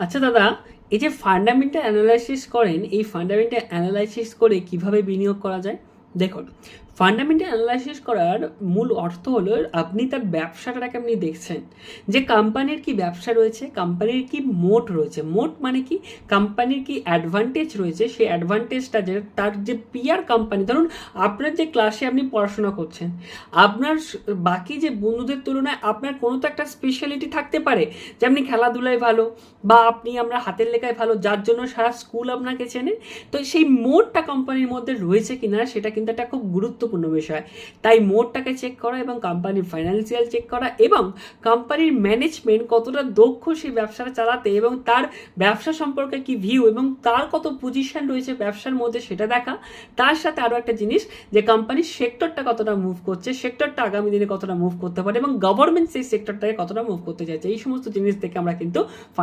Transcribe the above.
আচ্ছা দাদা, এই যে ফান্ডামেন্টাল অ্যানালাইসিস করেন, এই ফান্ডামেন্টাল অ্যানালাইসিস করে কিভাবে বিনিয়োগ করা যায়? দেখুন, ফান্ডামেন্টাল অ্যানালাইসিস করার মূল অর্থ হলো আপনি তার ব্যবসাটাকে আপনি দেখছেন যে কোম্পানির কি ব্যবসা রয়েছে, কোম্পানির কি মোট রয়েছে। মোট মানে কি, কোম্পানির কি অ্যাডভান্টেজ রয়েছে, সেই অ্যাডভান্টেজটা যে তার যে পিয়ার কোম্পানি, ধরুন আপনার যে ক্লাসে আপনি পড়াশোনা করছেন, আপনার বাকি যে বন্ধুদের তুলনায় আপনার কোনো তো একটা স্পেশালিটি থাকতে পারে, যে আপনি খেলাধুলায় ভালো বা আপনি আমরা হাতের লেখায় ভালো, যার জন্য সারা স্কুল আপনাকে চেনে। তো সেই মোডটা কোম্পানির মধ্যে রয়েছে কিনা সেটা কিন্তু একটা খুব গুরুত্বপূর্ণ বিষয়। তাই মোডটাকে চেক করা এবং কোম্পানির ফাইন্যান্সিয়াল চেক করা এবং কোম্পানির ম্যানেজমেন্ট কতটা দক্ষ সেই ব্যবসাটা চালাতে এবং তার ব্যবসা সম্পর্কে কি ভিউ এবং তার কত পজিশন রয়েছে ব্যবসার মধ্যে সেটা দেখা। তার সাথে আরও একটা জিনিস, যে কোম্পানির সেক্টরটা কতটা মুভ করছে, সেক্টরটা আগামী দিনে কতটা মুভ করতে পারে এবং গভর্নমেন্ট সেই সেক্টরটাকে কতটা মুভ করতে চাইছে, এই সমস্ত জিনিস দেখে আমরা কিন্তু